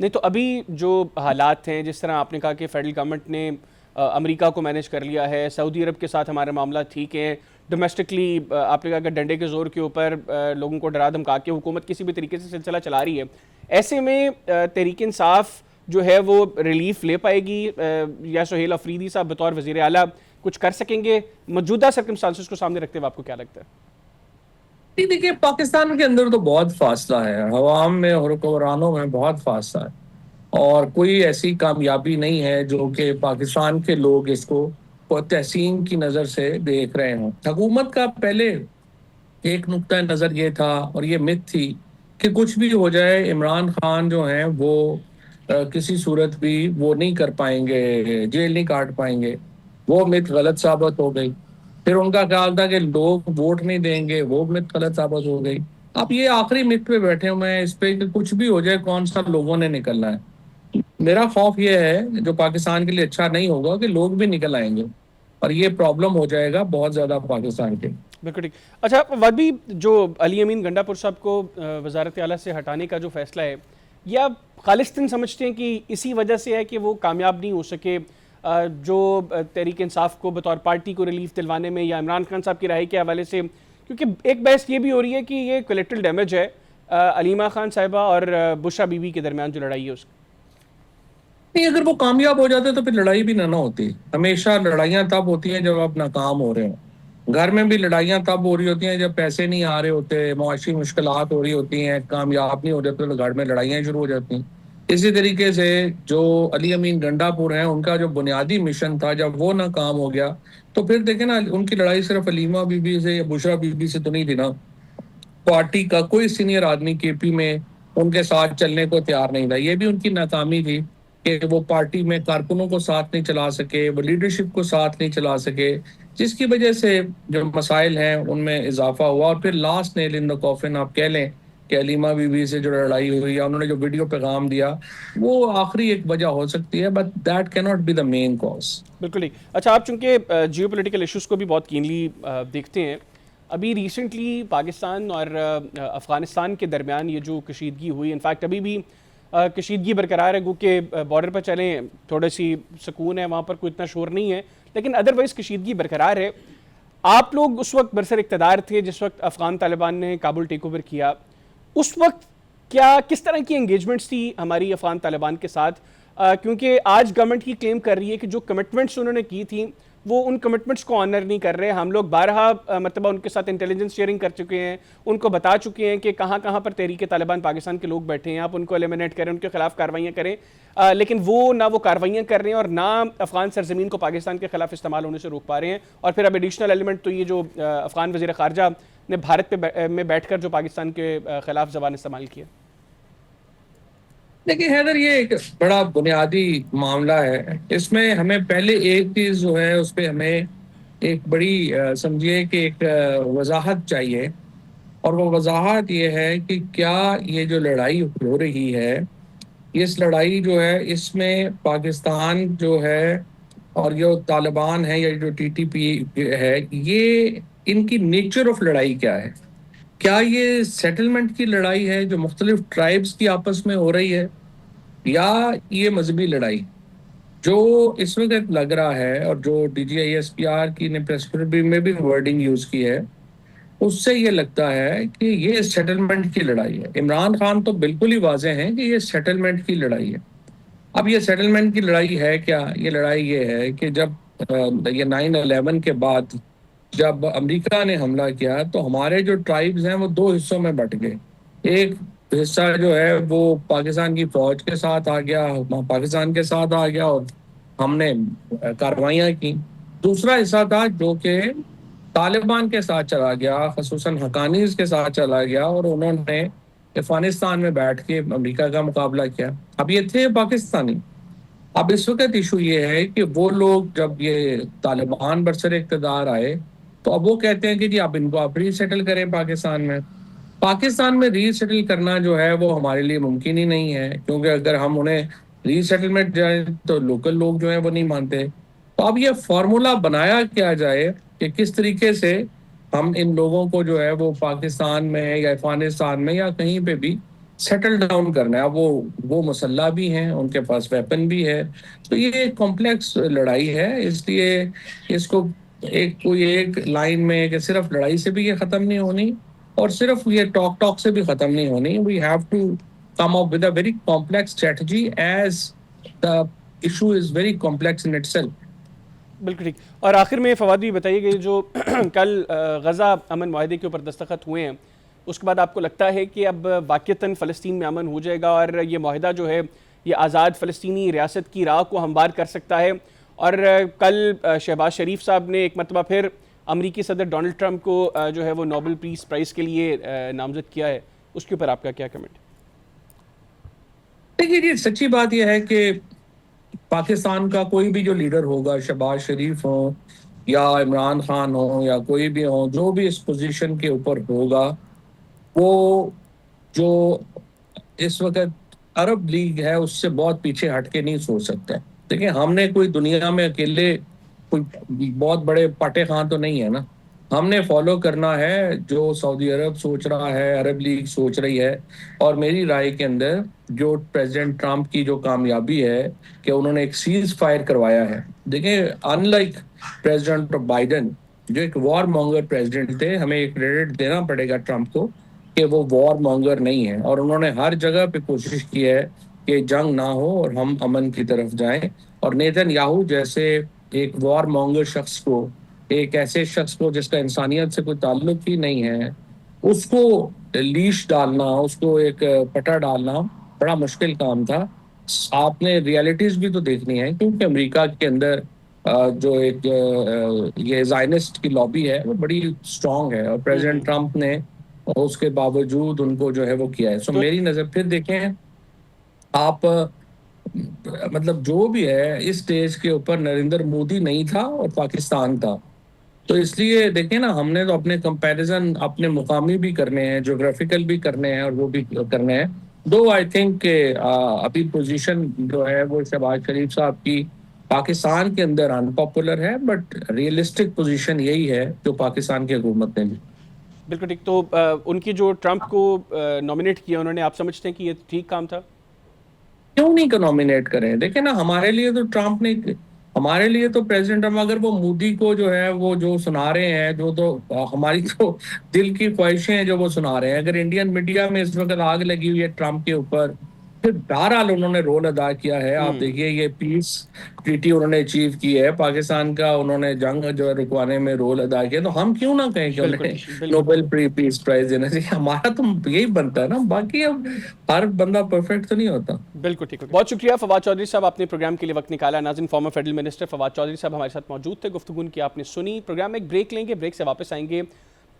نہیں تو ابھی جو حالات ہیں، جس طرح آپ نے کہا کہ فیڈرل گورنمنٹ نے امریکہ کو مینیج کر لیا ہے، سعودی عرب کے ساتھ ہمارے معاملات ٹھیک ہیں، ڈومیسٹکلی آپ نے کہا کہ ڈنڈے کے زور کے اوپر لوگوں کو ڈرا دھمکا کے حکومت کسی بھی طریقے سے سلسلہ چلا رہی ہے، ایسے میں تحریک انصاف جو ہے وہ ریلیف لے پائے گی یا سہیل افریدی صاحب بطور وزیر اعلیٰ کچھ کر سکیں گے موجودہ سرکمسٹانسز کو سامنے رکھتے ہوئے؟ آپ کو کیا لگتا ہے؟ دیکھیے پاکستان کے اندر تو بہت فاصلہ ہے، عوام میں اور حکمرانوں میں بہت فاصلہ ہے، اور کوئی ایسی کامیابی نہیں ہے جو کہ پاکستان کے لوگ اس کو تحسین کی نظر سے دیکھ رہے ہوں۔ حکومت کا پہلے ایک نقطہ نظر یہ تھا اور یہ مت تھی کہ کچھ بھی ہو جائے عمران خان جو ہیں وہ کسی صورت بھی وہ نہیں کر پائیں گے، جیل نہیں کاٹ پائیں گے۔ وہ مت غلط ثابت ہو گئی۔ پھر ان کا خیال تھا کہ لوگ ووٹ نہیں دیں گے، وہ مت غلط ثابت ہو گئی۔ اب یہ آخری مت پہ بیٹھے ہوئے ہیں اس پہ کہ کچھ بھی ہو جائے کون سا لوگوں نے نکلنا ہے۔ میرا خوف یہ ہے جو پاکستان کے لیے اچھا نہیں ہوگا کہ لوگ بھی نکل آئیں گے اور یہ پرابلم ہو جائے گا بہت زیادہ پاکستان کے۔ بالکل ٹھیک۔ اچھا وادی، جو علی امین گنڈا پور صاحب کو وزارت اعلیٰ سے ہٹانے کا جو فیصلہ ہے، یہ آپ خالصتاً سمجھتے ہیں کہ اسی وجہ سے ہے کہ وہ کامیاب نہیں ہو سکے جو تحریک انصاف کو بطور پارٹی کو ریلیف دلوانے میں، یا عمران خان صاحب کی رہائی کے حوالے سے؟ کیونکہ ایک بحث یہ بھی ہو رہی ہے کہ یہ کولیٹرل ڈیمیج ہے علیمہ خان صاحبہ اور بشرا بی بی کے درمیان جو لڑائی ہے اس کی۔ نہیں، اگر وہ کامیاب ہو جاتے تو پھر لڑائی بھی نہ ہوتی۔ ہمیشہ لڑائیاں تب ہوتی ہیں جب آپ ناکام ہو رہے ہوں۔ گھر میں بھی لڑائیاں تب ہو رہی ہوتی ہیں جب پیسے نہیں آ رہے ہوتے، معاشی مشکلات ہو رہی ہوتی ہیں، کامیاب نہیں ہو جاتے تو گھر میں لڑائیاں شروع ہو جاتی ہیں۔ اسی طریقے سے جو علی امین گنڈا پور ہیں، ان کا جو بنیادی مشن تھا جب وہ ناکام ہو گیا تو پھر دیکھیں نا، ان کی لڑائی صرف علیمہ بی بی سے یا بشرا بی بی سے تو نہیں تھی نا۔ پارٹی کا کوئی سینئر آدمی کے پی میں ان کے ساتھ چلنے کو تیار نہیں تھا۔ یہ بھی ان کی ناکامی تھی کہ وہ پارٹی میں کارکنوں کو ساتھ نہیں چلا سکے، وہ لیڈرشپ کو ساتھ نہیں چلا سکے، جس کی وجہ سے جو مسائل ہیں ان میں اضافہ ہوا۔ اور پھر لاسٹ نیل ان دا کافن آپ کہہ لیں کہ علیمہ بی بی سے جو لڑائی ہوئی یا انہوں نے جو ویڈیو پیغام دیا، وہ آخری ایک وجہ ہو سکتی ہے، but that key not be the main cause. بالکل ہی۔ اچھا آپ چونکہ جیو پولیٹیکل ایشوز کو بھی بہت کینلی دیکھتے ہیں، ابھی ریسنٹلی پاکستان اور افغانستان کے درمیان یہ جو کشیدگی ہوئی، انفیکٹ ابھی بھی کشیدگی برقرار ہے، گو کہ بارڈر پر چلیں تھوڑی سی سکون ہے، وہاں پر کوئی اتنا شور نہیں ہے، لیکن ادروائز کشیدگی برقرار ہے۔ آپ لوگ اس وقت برسر اقتدار تھے جس وقت افغان طالبان نے کابل ٹیک اوور کیا، اس وقت کس طرح کی انگیجمنٹس تھی ہماری افغان طالبان کے ساتھ؟ کیونکہ آج گورنمنٹ کی کلیم کر رہی ہے کہ جو کمٹمنٹس انہوں نے کی تھیں وہ ان کمٹمنٹس کو آنر نہیں کر رہے۔ ہم لوگ بارہا مرتبہ ان کے ساتھ انٹیلیجنس شیئرنگ کر چکے ہیں، ان کو بتا چکے ہیں کہ کہاں کہاں پر تحریک طالبان پاکستان کے لوگ بیٹھے ہیں، آپ ان کو ایلیمنیٹ کریں، ان کے خلاف کارروائیاں کریں، لیکن وہ نہ وہ کارروائیاں کر رہے ہیں اور نہ افغان سرزمین کو پاکستان کے خلاف استعمال ہونے سے روک پا رہے ہیں۔ اور پھر اب ایڈیشنل ایلیمنٹ تو یہ جو افغان وزیر خارجہ نے بھارت میں بیٹھ کر جو پاکستان کے خلاف زبان استعمال کیا۔ دیکھیں حیدر، یہ ایک بڑا بنیادی معاملہ ہے۔ اس میں ہمیں پہلے ایک چیز جو ہے اس پہ ہمیں ایک بڑی سمجھیے کہ ایک وضاحت چاہیے، اور وہ وضاحت یہ ہے کہ کیا یہ جو لڑائی ہو رہی ہے، اس لڑائی جو ہے اس میں پاکستان جو ہے اور جو طالبان ہے یا جو ٹی ٹی پی ہے، یہ ان کی نیچر آف لڑائی کیا ہے؟ کیا یہ سیٹلمنٹ کی لڑائی ہے جو مختلف ٹرائبز کی آپس میں ہو رہی ہے، یا یہ مذہبی لڑائی؟ جو اس وقت لگ رہا ہے اور جو D G I S P R کی نے پریس میں بھی ورڈنگ یوز کی ہے، اس سے یہ لگتا ہے کہ یہ سیٹلمنٹ کی لڑائی ہے۔ عمران خان تو بالکل ہی واضح ہیں کہ یہ سیٹلمنٹ کی لڑائی ہے۔ اب یہ سیٹلمنٹ کی لڑائی ہے کیا؟ یہ لڑائی یہ ہے کہ جب یہ 9/11 کے بعد جب امریکہ نے حملہ کیا تو ہمارے جو ٹرائبز ہیں وہ دو حصوں میں بٹ گئے۔ ایک حصہ جو ہے وہ پاکستان کی فوج کے ساتھ آ گیا، پاکستان کے ساتھ آ گیا اور ہم نے کارروائیاں کی۔ دوسرا حصہ تھا جو کہ طالبان کے ساتھ چلا گیا، خصوصاً حقانیز کے ساتھ چلا گیا، اور انہوں نے افغانستان میں بیٹھ کے امریکہ کا مقابلہ کیا۔ اب یہ تھے پاکستانی۔ اب اس وقت ایشو یہ ہے کہ وہ لوگ جب یہ طالبان برسر اقتدار آئے تو اب وہ کہتے ہیں کہ جی آپ ان کو آپ ری سیٹل کریں پاکستان میں۔ پاکستان میں ری سیٹل کرنا جو ہے وہ ہمارے لیے ممکن ہی نہیں ہے، کیونکہ اگر ہم انہیں ری سیٹلمنٹ جائیں تو لوکل لوگ جو ہیں وہ نہیں مانتے۔ تو اب یہ فارمولا بنایا کیا جائے کہ کس طریقے سے ہم ان لوگوں کو جو ہے وہ پاکستان میں یا افغانستان میں یا کہیں پہ بھی سیٹل ڈاؤن کرنا ہے. وہ مسلح بھی ہیں, ان کے پاس ویپن بھی ہے. تو یہ ایک کمپلیکس لڑائی ہے, اس لیے اس کو کوئی ایک لائن میں کہ صرف لڑائی سے بھی یہ ختم نہیں ہونی اور صرف یہ ٹاک سے بھی ختم نہیں ہونی. We have to come up with a very complex strategy as the issue is very complex in itself. بالکل ٹھیک. اور آخر میں فواد بھی بتائیے کہ جو کل غزہ امن معاہدے کے اوپر دستخط ہوئے ہیں, اس کے بعد آپ کو لگتا ہے کہ اب واقعتاً فلسطین میں امن ہو جائے گا اور یہ معاہدہ جو ہے یہ آزاد فلسطینی ریاست کی راہ کو ہموار کر سکتا ہے؟ اور کل شہباز شریف صاحب نے ایک مرتبہ پھر امریکی صدر ڈونلڈ ٹرمپ کو جو ہے وہ نوبل پیس پرائز کے لیے نامزد کیا ہے, اس کے اوپر آپ کا کیا کمنٹ؟ دیکھیے, سچی بات یہ ہے کہ پاکستان کا کوئی بھی جو لیڈر ہوگا, شہباز شریف ہو یا عمران خان ہو یا کوئی بھی ہو, جو بھی اس پوزیشن کے اوپر ہوگا, وہ جو اس وقت عرب لیگ ہے اس سے بہت پیچھے ہٹ کے نہیں سوچ سکتا. دیکھیں, ہم نے کوئی دنیا میں اکیلے کوئی بہت بڑے پاٹے خان تو نہیں ہے نا. ہم نے فالو کرنا ہے جو سعودی عرب سوچ رہا ہے, عرب لیگ سوچ رہی ہے. اور میری رائے کے اندر جو پریزیڈنٹ ٹرمپ کی جو کامیابی ہے کہ انہوں نے ایک سیز فائر کروایا ہے. دیکھیں, ان لائک پریزیڈنٹ بائیڈن جو ایک وار مونگر پریزیڈنٹ تھے, ہمیں ایک کریڈٹ دینا پڑے گا ٹرمپ کو کہ وہ وار مونگر نہیں ہے, اور انہوں نے ہر جگہ پہ کوشش کی ہے کہ جنگ نہ ہو اور ہم امن کی طرف جائیں. اور نیتن یاہو جیسے ایک وار مونگر شخص کو, ایک ایسے شخص کو جس کا انسانیت سے کوئی تعلق ہی نہیں ہے, اس کو لیش ڈالنا, اس کو ایک پٹا ڈالنا بڑا مشکل کام تھا. آپ نے ریالٹیز بھی تو دیکھنی ہے, کیونکہ امریکہ کے اندر جو ایک یہ زائنسٹ کی لابی ہے وہ بڑی اسٹرانگ ہے, اور پریزیڈنٹ ٹرمپ نے اس کے باوجود ان کو جو ہے وہ کیا ہے. سو میری نظر پھر دیکھیں آپ, مطلب جو بھی ہے اس سٹیج کے اوپر نریندر مودی نہیں تھا اور پاکستان تھا. تو اس لیے دیکھیں نا, ہم نے تو اپنے کمپیریزن اپنے مقامی بھی کرنے ہیں, جغرافیکل بھی کرنے ہیں, اور وہ بھی کرنے ہیں. دو آئی تھنک کہ ابھی پوزیشن جو ہے وہ شہباز شریف صاحب کی پاکستان کے اندر ان پاپولر ہے, بٹ ریئلسٹک پوزیشن یہی ہے جو پاکستان کی حکومت نے لی. بالکل ٹھیک. تو ان کی جو ٹرمپ کو نامنیٹ کیا انہوں نے, آپ سمجھتے ہیں کہ یہ ٹھیک کام تھا؟ کیوں نہیں کو نامنیٹ کریں؟ دیکھیں نا, ہمارے لیے تو ٹرمپ نے, ہمارے لیے تو پریزیڈنٹ ٹرمپ, اگر وہ مودی کو جو ہے وہ جو سنا رہے ہیں, جو تو ہماری تو دل کی خواہشیں ہیں جو وہ سنا رہے ہیں. اگر انڈین میڈیا میں اس وقت آگ لگی ہوئی ہے ٹرمپ کے اوپر, پھر بہرحال انہوں نے رول ادا کیا ہے. آپ دیکھیے, یہ پیس ٹریٹی انہوں نے اچیو کی ہے پاکستان کا, انہوں نے جنگ جو ہے رکوانے میں رول ادا کیا. تو ہم کیوں نہ کہیں کہ انہیں نوبل پیس پرائز دینا چاہیے؟ ہمارا تو یہی بنتا ہے نا. باقی اب ہر بندہ پرفیکٹ تو نہیں ہوتا. بالکل ٹھیک. بہت شکریہ فواد چودھری صاحب, آپ نے پروگرام کے لیے وقت نکالا. ناظرین, former federal minister Fawad Chaudhry صاحب ہمارے ساتھ موجود تھے, گفتگو کی آپ نے سنی. پروگرام میں ایک بریک لیں گے, بریک سے واپس آئیں گے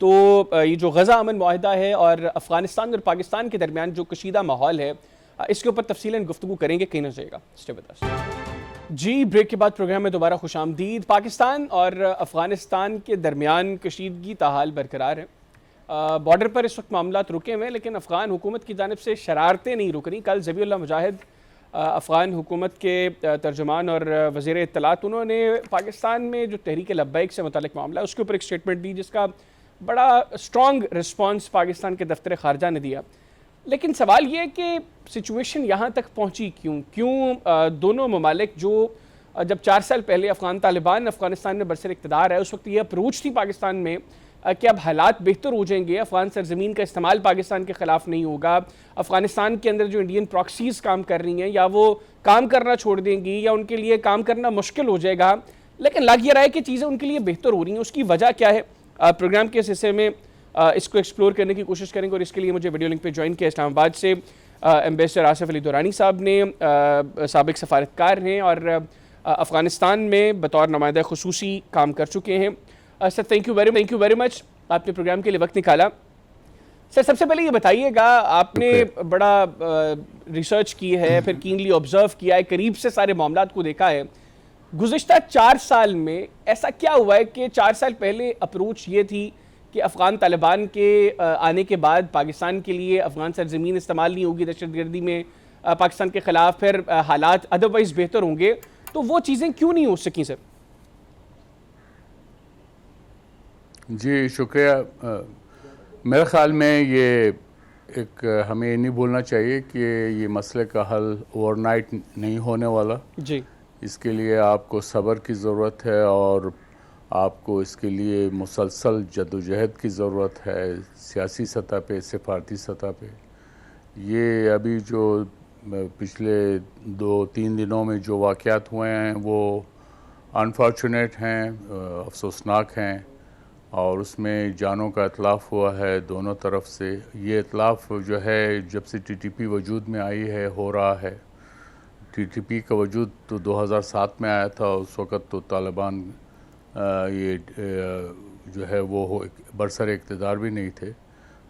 تو یہ جو غزہ امن معاہدہ ہے اور افغانستان اور پاکستان کے درمیان جو کشیدہ ماحول ہے, اس کے اوپر تفصیلاً گفتگو کریں گے. کہیں نہ جائے گا, اسٹے ود اس. جی, بریک کے بعد پروگرام میں دوبارہ خوش آمدید. پاکستان اور افغانستان کے درمیان کشیدگی تاحال برقرار ہے. بارڈر پر اس وقت معاملات رکے ہوئے ہیں, لیکن افغان حکومت کی جانب سے شرارتیں نہیں رک رہی. کل ذبیح اللہ مجاہد, افغان حکومت کے ترجمان اور وزیر اطلاعات, انہوں نے پاکستان میں جو تحریک لبیک سے متعلق معاملہ ہے اس کے اوپر ایک سٹیٹمنٹ دی, جس کا بڑا اسٹرانگ رسپانس پاکستان کے دفتر خارجہ نے دیا. لیکن سوال یہ ہے کہ سچویشن یہاں تک پہنچی کیوں؟ دونوں ممالک جو جب 4 سال پہلے افغان طالبان افغانستان میں برسر اقتدار ہے, اس وقت یہ اپروچ تھی پاکستان میں کہ اب حالات بہتر ہو جائیں گے, افغان سرزمین کا استعمال پاکستان کے خلاف نہیں ہوگا, افغانستان کے اندر جو انڈین پراکسیز کام کر رہی ہیں یا وہ کام کرنا چھوڑ دیں گی یا ان کے لیے کام کرنا مشکل ہو جائے گا. لیکن لگ یہ رہا ہے کہ چیزیں ان کے لیے بہتر ہو رہی ہیں. اس کی وجہ کیا ہے؟ پروگرام کے اس حصے میں اس کو ایکسپلور کرنے کی کوشش کریں گے, اور اس کے لیے مجھے ویڈیو لنک پہ جوائن کیا اسلام آباد سے ایمبیسڈر آصف علی دورانی صاحب نے, سابق سفارتکار ہیں اور افغانستان میں بطور نمائندہ خصوصی کام کر چکے ہیں. سر, تھینک یو ویری مچ, آپ نے پروگرام کے لیے وقت نکالا. سر, سب سے پہلے یہ بتائیے گا, آپ نے بڑا ریسرچ کی ہے, پھر کینلی آبزرو کیا ہے, قریب سے سارے معاملات کو دیکھا ہے. گزشتہ 4 سال میں ایسا کیا ہوا ہے کہ 4 سال پہلے اپروچ یہ تھی کہ افغان طالبان کے آنے کے بعد پاکستان کے لیے افغان سرزمین استعمال نہیں ہوگی دہشت گردی میں پاکستان کے خلاف, پھر حالات ادروائز بہتر ہوں گے, تو وہ چیزیں کیوں نہیں ہو سکیں سر؟ جی شکریہ. میرے خیال میں یہ ایک ہمیں یہ نہیں بھولنا چاہیے کہ یہ مسئلے کا حل اوور نائٹ نہیں ہونے والا. جی اس کے لیے آپ کو صبر کی ضرورت ہے اور آپ کو اس کے لیے مسلسل جدوجہد کی ضرورت ہے, سیاسی سطح پہ, سفارتی سطح پہ. یہ ابھی جو پچھلے 2-3 دنوں میں جو واقعات ہوئے ہیں وہ انفارچونیٹ ہیں, افسوسناک ہیں, اور اس میں جانوں کا اتلاف ہوا ہے دونوں طرف سے. یہ اتلاف جو ہے جب سے ٹی ٹی پی وجود میں آئی ہے ہو رہا ہے. ٹی ٹی پی کا وجود تو 2007 میں آیا تھا, اس وقت تو طالبان یہ جو ہے وہ برسر اقتدار بھی نہیں تھے.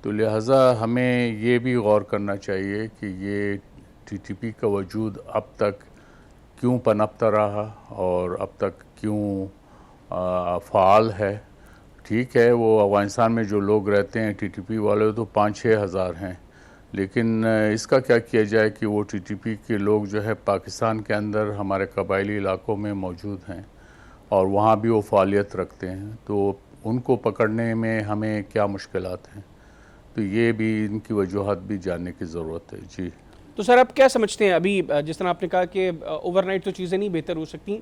تو لہٰذا ہمیں یہ بھی غور کرنا چاہیے کہ یہ ٹی ٹی پی کا وجود اب تک کیوں پنپتا رہا اور اب تک کیوں فعال ہے. ٹھیک ہے, وہ افغانستان میں جو لوگ رہتے ہیں ٹی ٹی پی والے تو 5-6 ہزار ہیں, لیکن اس کا کیا کیا جائے کہ وہ ٹی ٹی پی کے لوگ جو ہے پاکستان کے اندر ہمارے قبائلی علاقوں میں موجود ہیں اور وہاں بھی وہ فعالیت رکھتے ہیں. تو ان کو پکڑنے میں ہمیں کیا مشکلات ہیں, تو یہ بھی ان کی وجوہات بھی جاننے کی ضرورت ہے. جی تو سر آپ کیا سمجھتے ہیں, ابھی جس طرح آپ نے کہا کہ اوور نائٹ تو چیزیں نہیں بہتر ہو سکتی,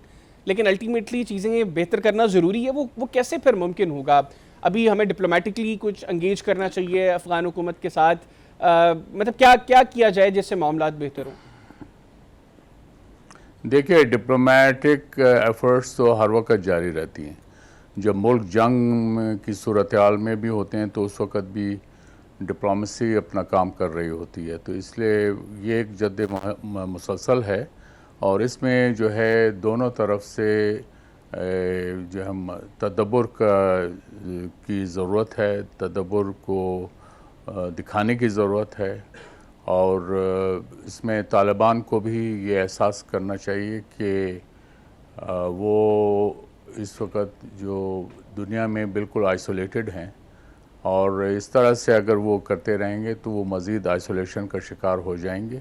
لیکن الٹیمیٹلی چیزیں بہتر کرنا ضروری ہے, وہ کیسے پھر ممکن ہوگا؟ ابھی ہمیں ڈپلومیٹکلی کچھ انگیج کرنا چاہیے افغان حکومت کے ساتھ, مطلب کیا کیا جائے جس سے معاملات بہتر ہوں؟ دیکھیے, ڈپلومیٹک ایفرٹس تو ہر وقت جاری رہتی ہیں. جب ملک جنگ کی صورتحال میں بھی ہوتے ہیں تو اس وقت بھی ڈپلومیسی اپنا کام کر رہی ہوتی ہے. تو اس لیے یہ ایک جد مسلسل ہے, اور اس میں جو ہے دونوں طرف سے جو ہم تدبر کی ضرورت ہے, تدبر کو دکھانے کی ضرورت ہے. اور اس میں طالبان کو بھی یہ احساس کرنا چاہیے کہ وہ اس وقت جو دنیا میں بالکل آئسولیٹڈ ہیں, اور اس طرح سے اگر وہ کرتے رہیں گے تو وہ مزید آئسولیشن کا شکار ہو جائیں گے,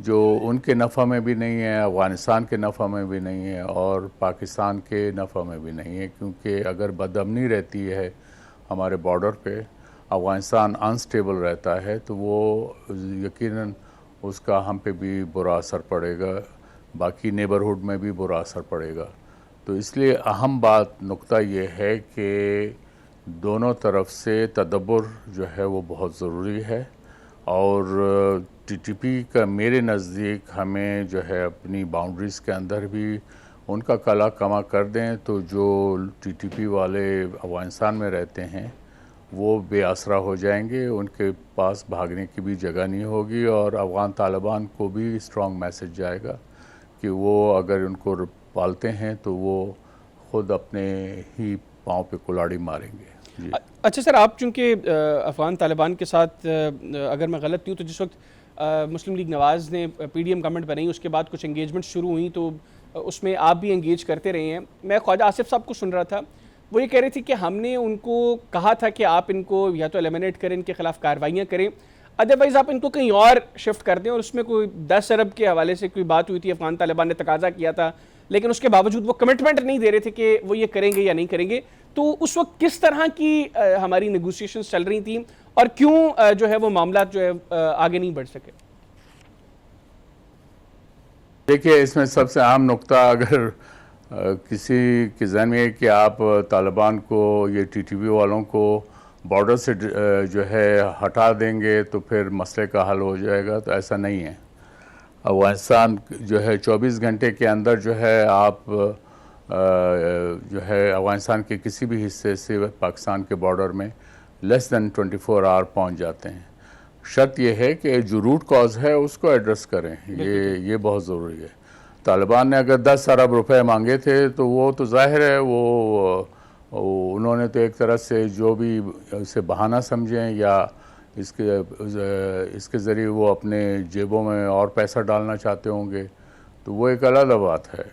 جو ان کے نفع میں بھی نہیں ہے, افغانستان کے نفع میں بھی نہیں ہے, اور پاکستان کے نفع میں بھی نہیں ہے. کیونکہ اگر بدامنی رہتی ہے ہمارے بارڈر پہ, افغانستان انسٹیبل رہتا ہے, تو وہ یقیناً اس کا ہم پہ بھی برا اثر پڑے گا, باقی نیبرہڈ میں بھی برا اثر پڑے گا. تو اس لیے اہم بات نقطہ یہ ہے کہ دونوں طرف سے تدبر جو ہے وہ بہت ضروری ہے. اور ٹی ٹی پی کا میرے نزدیک ہمیں جو ہے اپنی باؤنڈریز کے اندر بھی ان کا کلا کما کر دیں, تو جو ٹی ٹی پی والے افغانستان میں رہتے ہیں وہ بے آسرا ہو جائیں گے, ان کے پاس بھاگنے کی بھی جگہ نہیں ہوگی, اور افغان طالبان کو بھی اسٹرانگ میسج جائے گا کہ وہ اگر ان کو پالتے ہیں تو وہ خود اپنے ہی پاؤں پہ کلاڑی ماریں گے. جی اچھا سر, آپ چونکہ افغان طالبان کے ساتھ, اگر میں غلط نہیں ہوں تو جس وقت مسلم لیگ نواز نے پی ڈی ایم گورنمنٹ بنائی اس کے بعد کچھ انگیجمنٹ شروع ہوئی, تو اس میں آپ بھی انگیج کرتے رہے ہیں. میں خواجہ آصف صاحب کو سن رہا تھا, وہ یہ کہہ رہے تھے کہ ہم نے ان کو کہا تھا کہ آپ ان کو یا تو ایلیمنیٹ کریں, ان کے خلاف کارروائیاں کریں, ادروائز آپ ان کو کہیں اور شفٹ کر دیں. اور اس میں کوئی 10 ارب کے حوالے سے کوئی بات ہوئی تھی, افغان طالبان نے تقاضا کیا تھا, لیکن اس کے باوجود وہ کمٹمنٹ نہیں دے رہے تھے کہ وہ یہ کریں گے یا نہیں کریں گے. تو اس وقت کس طرح کی ہماری نیگوسیشنز چل رہی تھیں, اور کیوں جو ہے وہ معاملات جو ہے آگے نہیں بڑھ سکے؟ دیکھیے, اس میں سب سے اہم نقطہ اگر کسی کے ذہن میں ہے کہ آپ طالبان کو, یہ ٹی ٹی پی والوں کو بارڈر سے جو ہے ہٹا دیں گے تو پھر مسئلے کا حل ہو جائے گا, تو ایسا نہیں ہے. افغانستان جو ہے 24 گھنٹے کے اندر جو ہے آپ جو ہے افغانستان کے کسی بھی حصے سے پاکستان کے بارڈر میں لیس دین 24 آور پہنچ جاتے ہیں. شرط یہ ہے کہ جو روٹ کاز ہے اس کو ایڈریس کریں, یہ بہت ضروری ہے. طالبان نے اگر 10 ارب روپے مانگے تھے تو وہ تو ظاہر ہے وہ انہوں نے تو ایک طرح سے جو بھی اسے بہانہ سمجھیں یا اس کے ذریعے وہ اپنے جیبوں میں اور پیسہ ڈالنا چاہتے ہوں گے, تو وہ ایک علیحدہ بات ہے.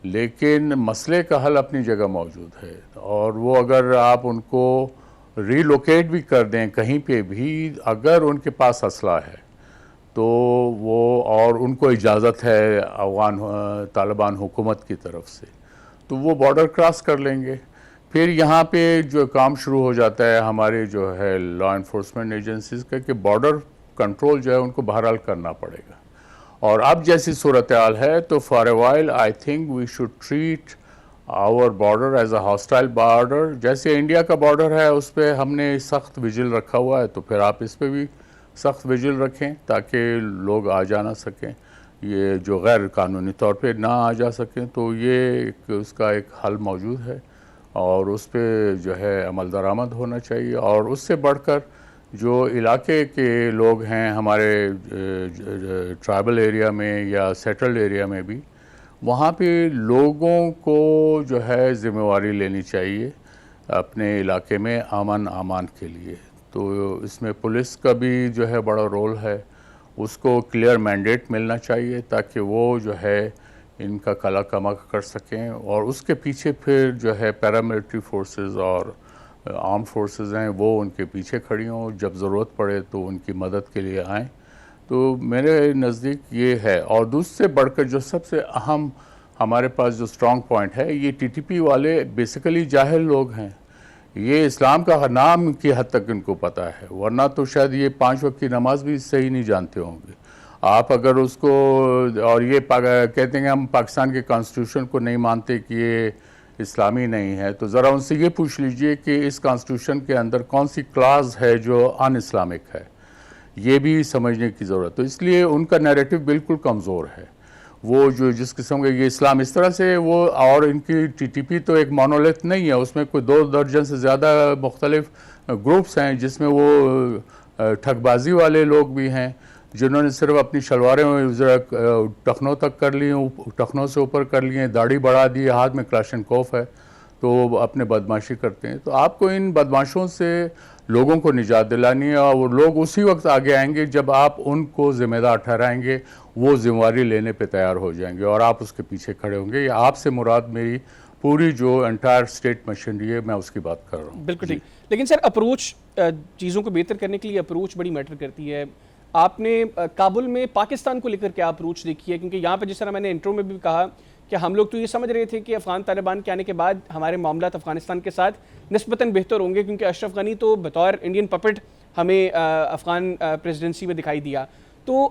لیکن مسئلے کا حل اپنی جگہ موجود ہے, اور وہ اگر آپ ان کو ری لوکیٹ بھی کر دیں کہیں پہ بھی, اگر ان کے پاس اسلحہ ہے تو وہ, اور ان کو اجازت ہے افغان طالبان حکومت کی طرف سے, تو وہ بارڈر کراس کر لیں گے. پھر یہاں پہ جو کام شروع ہو جاتا ہے ہمارے جو ہے لا انفورسمنٹ ایجنسیز کا, کہ بارڈر کنٹرول جو ہے ان کو بہرحال کرنا پڑے گا. اور اب جیسی صورتحال ہے تو for a while I think we should treat our border as a hostile border. جیسے انڈیا کا بارڈر ہے اس پہ ہم نے سخت ویجل رکھا ہوا ہے, تو پھر آپ اس پہ بھی سخت ویجل رکھیں تاکہ لوگ آ جا نہ سکیں, یہ جو غیر قانونی طور پہ نہ آ جا سکیں. تو یہ اس کا ایک حل موجود ہے اور اس پہ جو ہے عمل درآمد ہونا چاہیے. اور اس سے بڑھ کر جو علاقے کے لوگ ہیں ہمارے ٹرائبل ایریا میں یا سیٹلڈ ایریا میں بھی, وہاں پہ لوگوں کو جو ہے ذمہ داری لینی چاہیے اپنے علاقے میں امن امان کے لیے. تو اس میں پولیس کا بھی جو ہے بڑا رول ہے, اس کو کلیئر مینڈیٹ ملنا چاہیے تاکہ وہ جو ہے ان کا کلا کما کر سکیں. اور اس کے پیچھے پھر جو ہے پیراملٹری فورسز اور آرم فورسز ہیں وہ ان کے پیچھے کھڑی ہوں, جب ضرورت پڑے تو ان کی مدد کے لیے آئیں. تو میرے نزدیک یہ ہے. اور دوسرے سے بڑھ کر جو سب سے اہم ہمارے پاس جو سٹرونگ پوائنٹ ہے, یہ ٹی ٹی پی والے بیسیکلی جاہل لوگ ہیں. یہ اسلام کا نام کی حد تک ان کو پتہ ہے, ورنہ تو شاید یہ 5 وقت کی نماز بھی صحیح نہیں جانتے ہوں گے. آپ اگر اس کو, اور یہ کہتے ہیں ہم پاکستان کے کانسٹیٹیوشن کو نہیں مانتے کہ یہ اسلامی نہیں ہے, تو ذرا ان سے یہ پوچھ لیجئے کہ اس کانسٹیٹیوشن کے اندر کون سی کلاز ہے جو ان اسلامک ہے, یہ بھی سمجھنے کی ضرورت. تو اس لیے ان کا نیریٹو بالکل کمزور ہے. وہ جو جس قسم کے یہ اسلام اس طرح سے وہ, اور ان کی ٹی ٹی پی تو ایک مونولیتھ نہیں ہے, اس میں کوئی 2 درجن سے زیادہ مختلف گروپس ہیں, جس میں وہ ٹھگ بازی والے لوگ بھی ہیں جنہوں نے صرف اپنی شلواریں ٹخنوں تک کر لی, ٹخنوں سے اوپر کر لی ہیں, داڑھی بڑھا دی, ہاتھ میں کلاشنکوف ہے, تو وہ اپنے بدماشی کرتے ہیں. تو آپ کو ان بدماشوں سے لوگوں کو نجات دلانی ہے, اور وہ لوگ اسی وقت آگے آئیں گے جب آپ ان کو ذمہ دار ٹھہرائیں گے, وہ ذمہ داری لینے پہ تیار ہو جائیں گے اور آپ اس کے پیچھے کھڑے ہوں گے. آپ سے مراد میری پوری جو انٹائر اسٹیٹ مشینری ہے, میں اس کی بات کر رہا ہوں. بالکل ٹھیک. لیکن سر اپروچ, چیزوں کو بہتر کرنے کے لیے اپروچ بڑی میٹر کرتی ہے. آپ نے کابل میں پاکستان کو لے کر کیا اپروچ دیکھی ہے؟ کیونکہ یہاں پہ جس طرح میں نے انٹرو میں بھی کہا کہ ہم لوگ تو یہ سمجھ رہے تھے کہ افغان طالبان کے آنے کے بعد ہمارے معاملات افغانستان کے ساتھ نسبتاً بہتر ہوں گے, کیونکہ اشرف غنی تو بطور انڈین پپٹ ہمیں افغان پریزیڈنسی میں دکھائی دیا. تو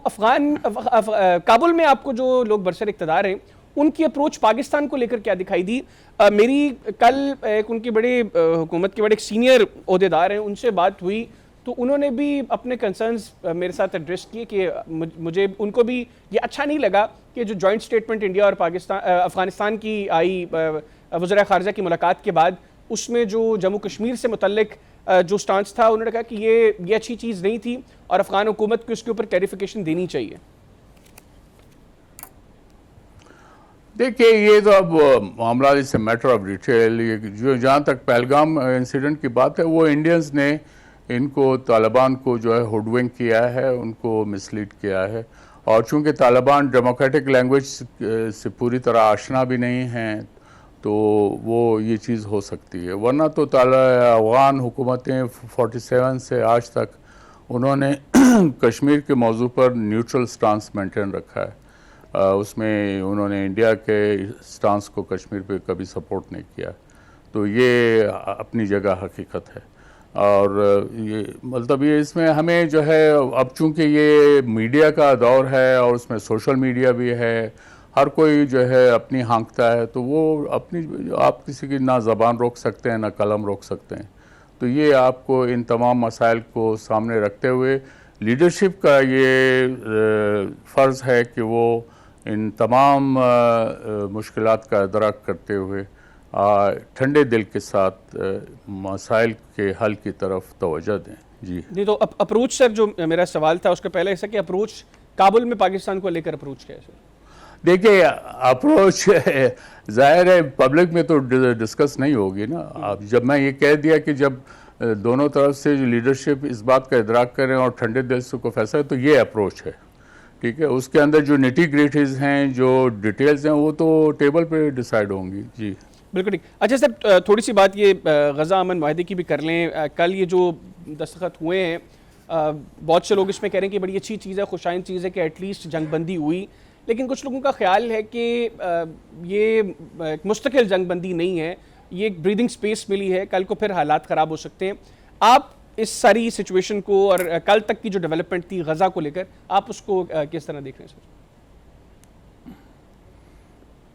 کابل میں آپ کو جو لوگ برسر اقتدار ہیں ان کی اپروچ پاکستان کو لے کر کیا دکھائی دی؟ میری کل ایک ان کے بڑے حکومت کے بڑے ایک سینئر عہدیدار ہیں, ان سے بات ہوئی تو انہوں نے بھی اپنے کنسرنز میرے ساتھ ایڈریس کیے کہ مجھے ان کو بھی یہ اچھا نہیں لگا کہ جو جوائنٹ سٹیٹمنٹ انڈیا اور افغانستان کی آئی وزراء خارجہ کی ملاقات کے بعد, اس میں جو جموں کشمیر سے متعلق جو سٹانس تھا, انہوں نے کہا کہ یہ اچھی چیز نہیں تھی اور افغان حکومت کو اس کے اوپر کلیریفیکیشن دینی چاہیے. دیکھیے یہ تو اب معاملہ اس میٹر آف ڈیٹیل, یہ جو جہاں تک پہلگام انسیڈنٹ کی بات ہے, وہ انڈینز نے ان کو طالبان کو جو ہے ہوڈونگ کیا ہے, ان کو مسلیڈ کیا ہے. اور چونکہ طالبان ڈیموکریٹک لینگویج سے پوری طرح آشنا بھی نہیں ہیں تو وہ یہ چیز ہو سکتی ہے. ورنہ تو افغان حکومتیں 47 سے آج تک انہوں نے کشمیر کے موضوع پر نیوٹرل سٹانس مینٹین رکھا ہے. اس میں انہوں نے انڈیا کے سٹانس کو کشمیر پہ کبھی سپورٹ نہیں کیا. تو یہ اپنی جگہ حقیقت ہے. اور یہ مطلب یہ اس میں ہمیں جو ہے, اب چونکہ یہ میڈیا کا دور ہے اور اس میں سوشل میڈیا بھی ہے, ہر کوئی جو ہے اپنی ہانکتا ہے, تو وہ اپنی, آپ کسی کی نہ زبان روک سکتے ہیں نہ قلم روک سکتے ہیں. تو یہ آپ کو ان تمام مسائل کو سامنے رکھتے ہوئے لیڈرشپ کا یہ فرض ہے کہ وہ ان تمام مشکلات کا ادراک کرتے ہوئے ٹھنڈے دل کے ساتھ مسائل کے حل کی طرف توجہ دیں. جی تو اپروچ سر, جو میرا سوال تھا اس کا پہلے ایسا کہ اپروچ کابل میں پاکستان کو لے کر اپروچ کیا ہے سر؟ دیکھیے اپروچ ظاہر ہے پبلک میں تو ڈسکس نہیں ہوگی نا. اب جب میں یہ کہہ دیا کہ جب دونوں طرف سے لیڈرشپ اس بات کا ادراک کریں اور ٹھنڈے دل سے کو فیصلہ, تو یہ اپروچ ہے. ٹھیک ہے, اس کے اندر جو نیٹی گریٹیز ہیں, جو ڈیٹیلز ہیں, وہ تو ٹیبل پہ ڈیسائیڈ ہوں گی. جی بالکل ٹھیک. اچھا سر, تھوڑی سی بات یہ غزہ امن معاہدے کی بھی کر لیں. کل یہ جو دستخط ہوئے ہیں, بہت سے لوگ اس میں کہہ رہے ہیں کہ بڑی اچھی چیز ہے, خوشائند چیز ہے کہ ایٹ لیسٹ جنگ بندی ہوئی, لیکن کچھ لوگوں کا خیال ہے کہ یہ مستقل جنگ بندی نہیں ہے, یہ ایک بریدنگ سپیس ملی ہے, کل کو پھر حالات خراب ہو سکتے ہیں. آپ اس ساری سچویشن کو اور کل تک کی جو ڈیولپمنٹ تھی غزہ کو لے کر، آپ اس کو کس طرح دیکھ رہے ہیں سر؟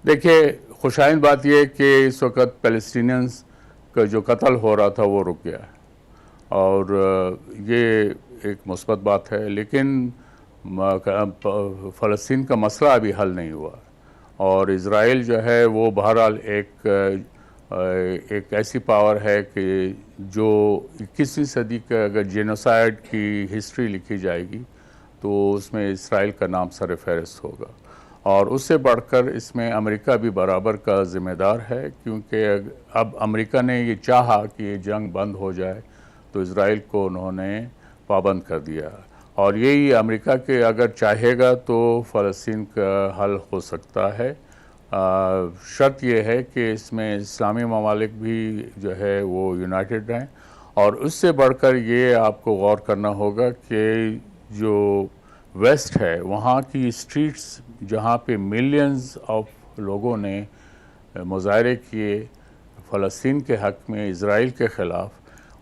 دیکھیے، خوشائند بات یہ ہے کہ اس وقت فلسطینینز کا جو قتل ہو رہا تھا وہ رک گیا ہے، اور یہ ایک مثبت بات ہے، لیکن فلسطین کا مسئلہ ابھی حل نہیں ہوا، اور اسرائیل جو ہے وہ بہرحال ایک ایسی پاور ہے کہ جو 21ویں صدی کا اگر جینوسائیڈ کی ہسٹری لکھی جائے گی تو اس میں اسرائیل کا نام سر فہرست ہوگا، اور اس سے بڑھ کر اس میں امریکہ بھی برابر کا ذمہ دار ہے، کیونکہ اب امریکہ نے یہ چاہا کہ یہ جنگ بند ہو جائے تو اسرائیل کو انہوں نے پابند کر دیا، اور یہی امریکہ کے اگر چاہے گا تو فلسطین کا حل ہو سکتا ہے۔ شرط یہ ہے کہ اس میں اسلامی ممالک بھی جو ہے وہ یونائٹڈ رہیں، اور اس سے بڑھ کر یہ آپ کو غور کرنا ہوگا کہ جو ویسٹ ہے وہاں کی اسٹریٹس جہاں پہ ملینز آف لوگوں نے مظاہرے کیے فلسطین کے حق میں اسرائیل کے خلاف،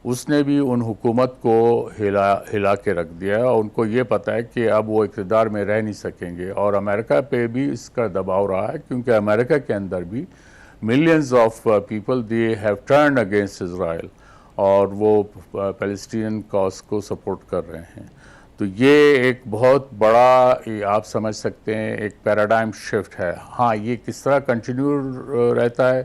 اس نے بھی ان حکومت کو ہلا کے رکھ دیا، اور ان کو یہ پتہ ہے کہ اب وہ اقتدار میں رہ نہیں سکیں گے، اور امریکہ پہ بھی اس کا دباؤ رہا ہے، کیونکہ امریکہ کے اندر بھی millions of people they have turned against Israel, اور وہ پیلسٹین کاز کو سپورٹ کر رہے ہیں۔ تو یہ ایک بہت بڑا آپ سمجھ سکتے ہیں ایک پیراڈائم شفٹ ہے۔ ہاں، یہ کس طرح کنٹینیو رہتا ہے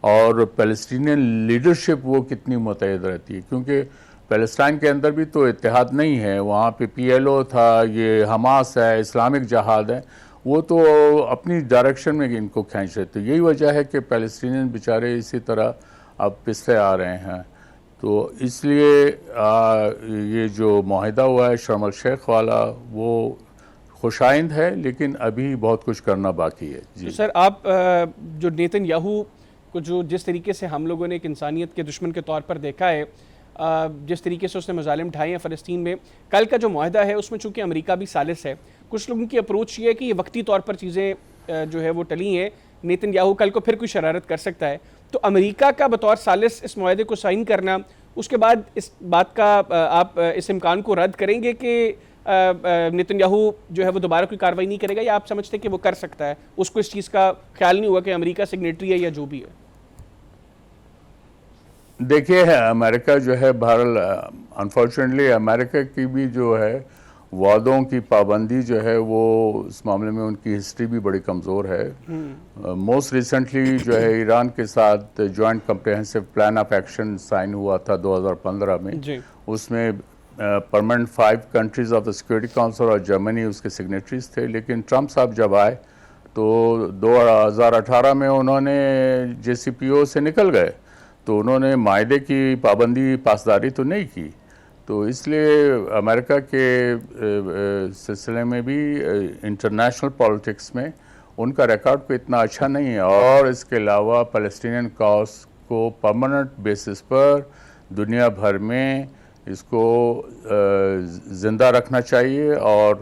اور پیلسٹینین لیڈرشپ وہ کتنی متحد رہتی ہے، کیونکہ پیلسٹائن کے اندر بھی تو اتحاد نہیں ہے، وہاں پہ PLO تھا، یہ حماس ہے، اسلامک جہاد ہے، وہ تو اپنی ڈائریکشن میں ان کو کھینچ رہے تھے۔ یہی وجہ ہے کہ پیلسٹینین بیچارے اسی طرح اب پستے آ رہے ہیں۔ تو اس لیے یہ جو معاہدہ ہوا ہے شرم الشیخ والا وہ خوشائند ہے، لیکن ابھی بہت کچھ کرنا باقی ہے۔ جی سر، آپ جو نیتن یاہو کو جو جس طریقے سے ہم لوگوں نے ایک انسانیت کے دشمن کے طور پر دیکھا ہے، جس طریقے سے اس نے مظالم ڈھائے ہیں فلسطین میں، کل کا جو معاہدہ ہے اس میں چونکہ امریکہ بھی ثالث ہے، کچھ لوگوں کی اپروچ یہ ہے کہ یہ وقتی طور پر چیزیں جو ہے وہ ٹلی ہیں، نیتن یاہو کل کو پھر کوئی شرارت کر سکتا ہے، تو امریکہ کا بطور ثالث اس معاہدے کو سائن کرنا، اس کے بعد اس بات کا آپ اس امکان کو رد کریں گے کہ نیتن یاہو جو ہے وہ دوبارہ کوئی کارروائی نہیں کرے گا، یا آپ سمجھتے ہیں کہ وہ کر سکتا ہے، اس کو اس چیز کا خیال نہیں ہوا کہ امریکہ سگنیٹری ہے یا جو بھی ہے؟ دیکھیے، امریکہ جو ہے بہرحال انفارچونیٹلی امریکہ کی بھی جو ہے وعدوں کی پابندی جو ہے وہ اس معاملے میں ان کی ہسٹری بھی بڑی کمزور ہے۔ موسٹ ریسنٹلی جو ہے ایران کے ساتھ joint comprehensive plan of action sign ہوا تھا 2015 میں، اس میں permanent 5 countries of the security council اور جرمنی اس کے سگنیٹریز تھے، لیکن ٹرمپ صاحب جب آئے تو 2018 میں انہوں نے JCPOA سے نکل گئے، تو انہوں نے معاہدے کی پابندی پاسداری تو نہیں کی، تو اس لیے امریکہ کے سلسلے میں بھی انٹرنیشنل پالیٹکس میں ان کا ریکارڈ کو اتنا اچھا نہیں ہے، اور اس کے علاوہ پیلسٹینین کاز کو پرماننٹ بیسس پر دنیا بھر میں اس کو زندہ رکھنا چاہیے، اور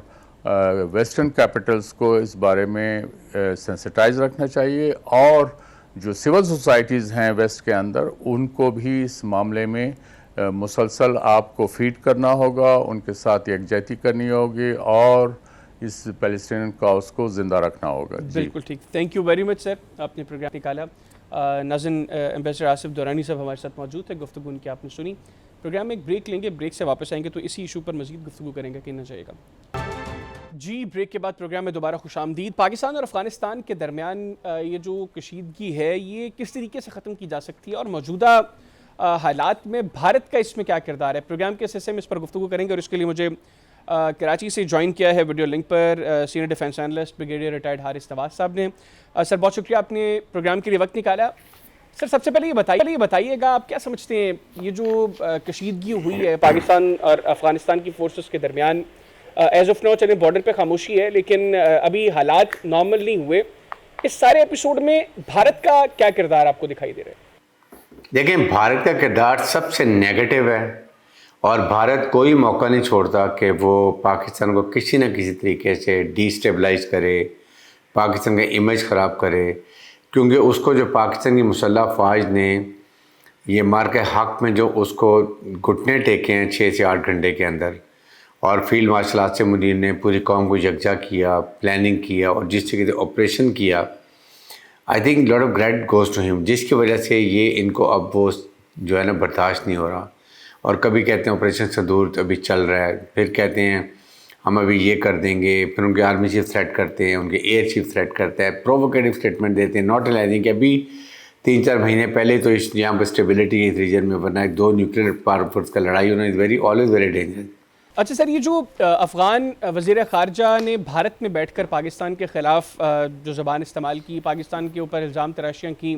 ویسٹرن کیپٹلز کو اس بارے میں سینسٹائز رکھنا چاہیے، اور جو سول سوسائٹیز ہیں ویسٹ کے اندر ان کو بھی اس معاملے میں مسلسل آپ کو فیڈ کرنا ہوگا، ان کے ساتھ یکجہتی کرنی ہوگی، اور اس پیلسٹینین کاز کو زندہ رکھنا ہوگا۔ بالکل ٹھیک، تھینک یو ویری مچ سر، آپ نے پروگرام نکالا۔ ناظرین، ایمبیسڈر آصف دورانی صاحب ہمارے ساتھ موجود ہیں، گفتگو ان کی آپ نے سنی۔ پروگرام میں ایک بریک لیں گے، بریک سے واپس آئیں گے تو اسی ایشو پر مزید گفتگو کریں گے، کہنا چاہیے گا۔ جی، بریک کے بعد پروگرام میں دوبارہ خوش آمدید۔ پاکستان اور افغانستان کے درمیان یہ جو کشیدگی ہے یہ کس طریقے سے ختم کی جا سکتی ہے، اور موجودہ حالات میں بھارت کا اس میں کیا کردار ہے؟ پروگرام کے حصے میں اس پر گفتگو کریں گے، اور اس کے لیے مجھے کراچی سے جوائن کیا ہے ویڈیو لنک پر senior defence analyst brigadier retired Haris Nawaz sahib نے۔ سر، بہت شکریہ، آپ نے پروگرام کے لیے وقت نکالا۔ سر، سب سے پہلے یہ بتائیے گا، آپ کیا سمجھتے ہیں یہ جو کشیدگی ہوئی ہے پاکستان اور افغانستان کی فورسز کے درمیان، ایز آف ناؤ چلیں بارڈر پہ خاموشی ہے، لیکن ابھی حالات نارمل نہیں ہوئے، اس سارے ایپیسوڈ میں بھارت کا کیا کردار آپ کو دکھائی دے رہا ہے؟ دیکھیں، بھارت کا کردار سب سے نیگیٹو ہے، اور بھارت کوئی موقع نہیں چھوڑتا کہ وہ پاکستان کو کسی نہ کسی طریقے سے ڈی اسٹیبلائز کرے، پاکستان کا امیج خراب کرے، کیونکہ اس کو جو پاکستان کی مسلح افواج نے یہ مارکہ حق میں جو اس کو گھٹنے ٹیکے ہیں 6 سے 8 گھنٹے کے اندر، اور فیلڈ مارشل آرٹ سے مدیر نے پوری قوم کو یکجا کیا، پلاننگ کیا، اور جس طریقے سے آپریشن کیا، I think lot of great goes to him, جس کی وجہ سے یہ ان کو اب وہ جو ہے نا برداشت نہیں ہو رہا. اور کبھی کہتے ہیں آپریشن سندور ابھی چل رہا ہے، پھر کہتے ہیں ہم ابھی یہ کر دیں گے، پھر ان کے آرمی چیف تھریٹ کرتے ہیں، ان کے ایئر چیف تھریٹ کرتا ہے، پرووکیٹو اسٹیٹمنٹ دیتے ہیں، ناٹ ریلائزنگ کہ ابھی 3-4 مہینے پہلے تو اس یہاں پہ اسٹیبلٹی اس ریجن میں، ورنہ 2 نیوکلیر پاور فورس کا لڑائی ہونا از آلویز ویری ڈینجرس. اچھا سر، یہ جو افغان وزیر خارجہ نے بھارت میں بیٹھ کر پاکستان کے خلاف جو زبان استعمال کی، پاکستان کے اوپر الزام تراشیاں کی،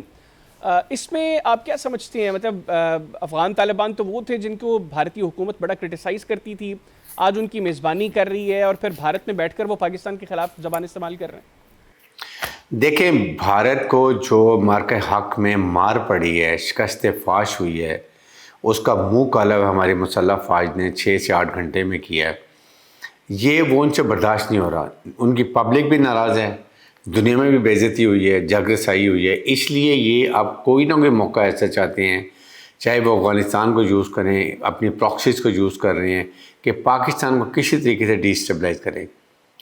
اس میں آپ کیا سمجھتے ہیں؟ مطلب افغان طالبان تو وہ تھے جن کو بھارتی حکومت بڑا کرٹیسائز کرتی تھی، آج ان کی میزبانی کر رہی ہے اور پھر بھارت میں بیٹھ کر وہ پاکستان کے خلاف زبان استعمال کر رہے ہیں. دیکھیں، بھارت کو جو مارکہ حق میں مار پڑی ہے، شکست فاش ہوئی ہے، اس کا منہ کالا ہمارے مسلح فوج نے 6 سے 8 گھنٹے میں کیا ہے. یہ وہ ان سے برداشت نہیں ہو رہا. ان کی پبلک بھی ناراض ہے، دنیا میں بھی بے عزتی ہوئی ہے، جگ رسائی ہوئی ہے. اس لیے یہ اب کوئی نہ کوئی موقع ایسا چاہتے ہیں، چاہے وہ افغانستان کو یوز کریں، اپنی پراکسیز کو یوز کر رہے ہیں کہ پاکستان کو کسی طریقے سے ڈی اسٹیبلائز کریں.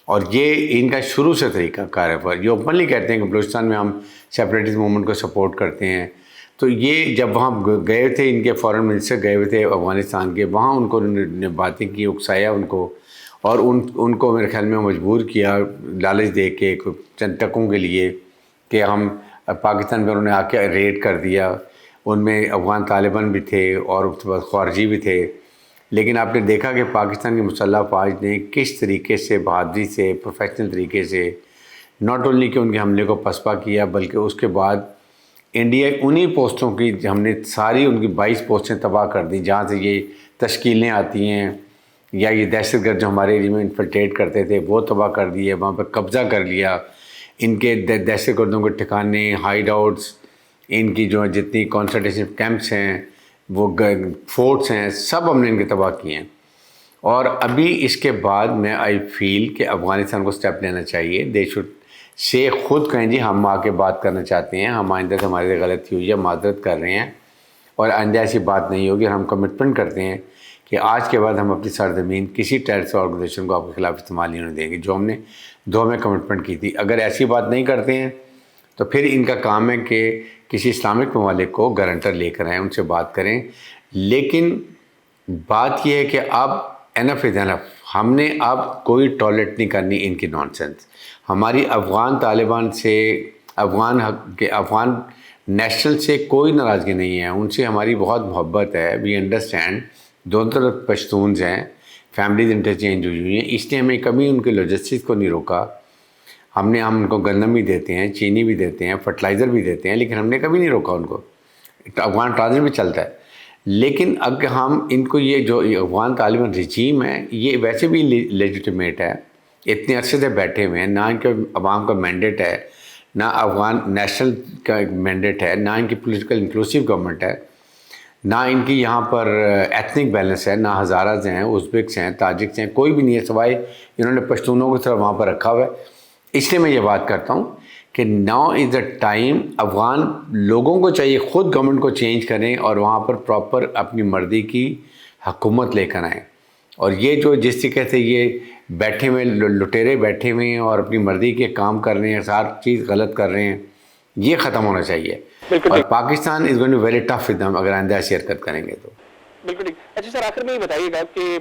اور یہ ان کا شروع سے طریقہ کار ہے. یہ اوپنلی کہتے ہیں کہ بلوچستان میں ہم سیپریٹسٹ موومنٹ کو سپورٹ کرتے ہیں. تو یہ جب وہاں گئے تھے، ان کے فارن منسٹر گئے ہوئے تھے افغانستان کے، وہاں ان کو نے باتیں کی، اکسایا ان کو، اور ان کو میرے خیال میں مجبور کیا لالچ دے کے چند ٹکوں کے لیے کہ ہم پاکستان میں، انہوں نے آ کے ریڈ کر دیا. ان میں افغان طالبان بھی تھے اور اس کے بعد خارجی بھی تھے. لیکن آپ نے دیکھا کہ پاکستان کی مسلح فوج نے کس طریقے سے بہادری سے، پروفیشنل طریقے سے، ناٹ اونلی کہ ان کے حملے کو پسپا کیا، بلکہ اس کے بعد انڈیا انہی پوسٹوں کی ہم نے ساری ان کی 22 پوسٹیں تباہ کر دیں جہاں سے یہ تشکیلیں آتی ہیں، یا یہ دہشت گرد جو ہمارے ایریا میں انفلٹریٹ کرتے تھے وہ تباہ کر دیے، وہاں پہ قبضہ کر لیا. ان کے دہشت گردوں کے ٹھکانے، ہائیڈ آؤٹس، ان کی جو جتنی کانسنٹریشن کیمپس ہیں، وہ فورٹس ہیں، سب ہم نے ان کے تباہ کیے ہیں. اور ابھی اس کے بعد میں آئی فیل کہ افغانستان کو سٹیپ لینا چاہیے. دے شوڈ سے خود کہیں جی ہم آ کے بات کرنا چاہتے ہیں، ہم آئندہ سے ہمارے غلطی ہوئی ہے، معذرت کر رہے ہیں، اور آئندہ ایسی بات نہیں ہوگی. اور ہم کمٹمنٹ کرتے ہیں کہ آج کے بعد ہم اپنی سرزمین کسی ٹیررسٹ آرگنائزیشن کو آپ کے خلاف استعمال نہیں ہونے دیں گے، جو ہم نے 2 میں کمٹمنٹ کی تھی. اگر ایسی بات نہیں کرتے ہیں تو پھر ان کا کام ہے کہ کسی اسلامک ممالک کو گارنٹر لے کر آئیں، ان سے بات کریں. لیکن بات یہ ہے کہ اب انف از انف. ہم نے اب کوئی ٹالریٹ نہیں کرنی ان کی نان سینس. ہماری افغان طالبان سے، افغان نیشنل سے کوئی ناراضگی نہیں ہے، ان سے ہماری بہت محبت ہے. وی انڈرسٹینڈ دونوں طرف پشتونز ہیں، فیملیز انٹرچینج ہوئی ہیں، اس لیے ہمیں کبھی ان کے لاجسٹکس کو نہیں روکا. ہم ان کو گندم بھی دیتے ہیں، چینی بھی دیتے ہیں، فرٹیلائزر بھی دیتے ہیں، لیکن ہم نے کبھی نہیں روکا ان کو. افغان ٹرانزٹ بھی چلتا ہے. لیکن اگر ہم ان کو یہ جو افغان طالبان رجیم ہے، یہ ویسے بھی لیجیٹیمیٹ ہے، اتنے عرصے سے بیٹھے ہوئے ہیں، نہ ان کے عوام کا مینڈیٹ ہے، نہ افغان نیشنل کا مینڈیٹ ہے، نہ ان کی پولیٹیکل انکلوسیو گورنمنٹ ہے، نہ ان کی یہاں پر ایتھنک بیلنس ہے، نہ ہزارز ہیں، ازبکس ہیں، تاجکس ہیں، کوئی بھی نہیں ہے سوائے انہوں نے پشتونوں کو صرف وہاں پر رکھا ہوا ہے. اس لیے میں یہ بات کرتا ہوں کہ now is the time. Afghan لوگوں کو چاہیے خود گورنمنٹ کو چینج کریں اور وہاں پر پراپر اپنی مرضی کی حکومت لے کر آئیں. اور یہ جو جس طریقے سے یہ بیٹھے ہوئے لٹیرے بیٹھے ہوئے ہیں اور اپنی مرضی کے کام کر رہے ہیں، ہر چیز غلط کر رہے ہیں، یہ ختم ہونا چاہیے. اور Pakistan is going to very tough with them اگر آئندہ ایسی حرکت کریں گے تو. بالکل ٹھیک. اچھا سر، آخر میں یہ بتائیے گا کہ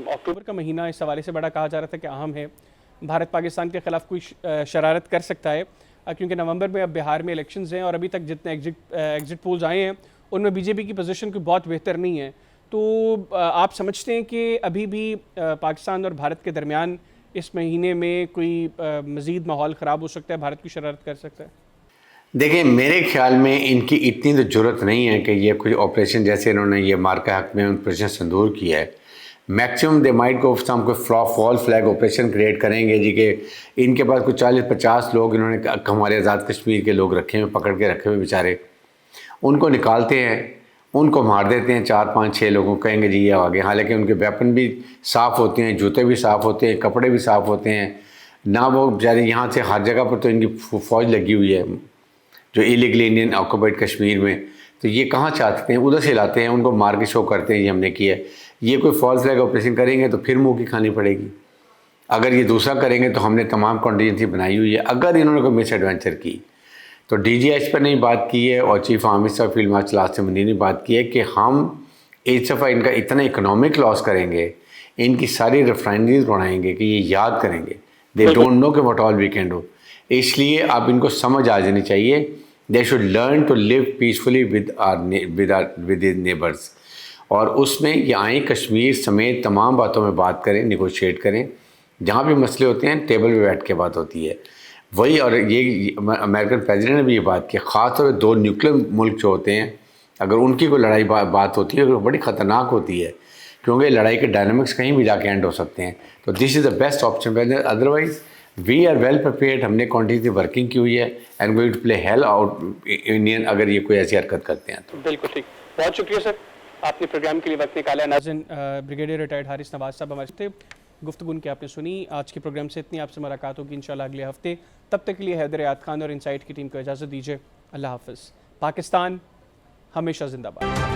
اکتوبر کا مہینہ اس حوالے سے بڑا کہا جا رہا تھا کہ اہم ہے، بھارت پاکستان کے خلاف کوئی شرارت کر سکتا ہے، کیونکہ نومبر میں اب بہار میں الیکشنز ہیں اور ابھی تک جتنے ایگزٹ پولز آئے ہیں ان میں بی جے پی کی پوزیشن کوئی بہت بہتر نہیں ہے. تو آپ سمجھتے ہیں کہ ابھی بھی پاکستان اور بھارت کے درمیان اس مہینے میں کوئی مزید ماحول خراب ہو سکتا ہے، بھارت کی شرارت کر سکتا ہے؟ دیکھیں، میرے خیال میں ان کی اتنی تو ضرورت نہیں ہے کہ یہ کوئی آپریشن جیسے انہوں نے یہ مارکہ حق میں آپریشن سندور کیا ہے. میکسیمم دے مائٹ کو ہم کوئی فال فلیگ آپریشن کریٹ کریں گے جی کہ ان کے پاس کوئی 40-50 لوگ انہوں نے ہمارے آزاد کشمیر کے لوگ رکھے ہوئے، پکڑ کے رکھے ہوئے بیچارے، ان کو نکالتے ہیں، ان کو مار دیتے ہیں، 4-5-6 لوگوں کو کہیں گے جی یہ آگے. حالانکہ ان کے ویپن بھی صاف ہوتے ہیں، جوتے بھی صاف ہوتے ہیں، کپڑے بھی صاف ہوتے ہیں. نہ وہ بیچارے یہاں سے ہر جگہ پر تو ان کی فوج لگی ہوئی ہے جو ایلیگلی انڈین آکوپائڈ کشمیر میں تو یہ کہاں چاہتے ہیں، ادھر سے لاتے ہیں، ان کو مار کے شو کرتے ہیں یہ ہم نے کیا ہے. یہ کوئی فالس فلیگ آپریشن کریں گے تو پھر منہ کی کھانی پڑے گی. اگر یہ دوسرا کریں گے تو ہم نے تمام کنٹینجنسی بنائی ہوئی ہے. اگر انہوں نے کوئی مس ایڈوینچر کی تو ڈی جی ایچ پر نہیں بات کی ہے اور chief army staff field marshal Asim Munir نے بات کی ہے کہ ہم ایک دفعہ ان کا اتنا اکنامک لاس کریں گے، ان کی ساری ریفائنریز بڑھائیں گے کہ یہ یاد کریں گے. دے ڈونٹ نو کہ what all we can do. اس لیے اب ان کو سمجھ آ جانی چاہیے. They should learn to live peacefully with neighbours. اور اس میں یہ آئیں کشمیر سمیت تمام باتوں میں بات کریں، نیگوشیٹ کریں. جہاں بھی مسئلے ہوتے ہیں ٹیبل پہ بیٹھ کے بات ہوتی ہے وہی. اور یہ امریکن پریزیڈنٹ نے بھی یہ بات کی، خاص طور پہ دو نیوکلیر ملک جو ہوتے ہیں اگر ان کی کوئی لڑائی بات ہوتی ہے تو بڑی خطرناک ہوتی ہے، کیونکہ لڑائی کے ڈائنامکس کہیں بھی جا کے اینڈ ہو سکتے ہیں. تو this is the best option. Otherwise we are well prepared. ہم نے کنٹینیوسلی ورکنگ کی ہوئی ہے and going to play hell out Indian اگر یہ کوئی ایسی حرکت کرتے ہیں تو. بالکل ٹھیک. بہت شکریہ سر، آپ نے پروگرام کے لیے وقت نکالا. ناظرین، بریگیڈیئر ریٹائرڈ حارث نواز صاحب ہمارے تھے. گفتگو کی آپ نے سنی. آج کے پروگرام سے اتنی آپ سے ملاقات ہوگی انشاءاللہ اگلے ہفتے. تب تک کے لیے حیدر حیات خان اور انسائٹ کی ٹیم کو اجازت دیجیے. اللہ حافظ. پاکستان ہمیشہ زندہ باد.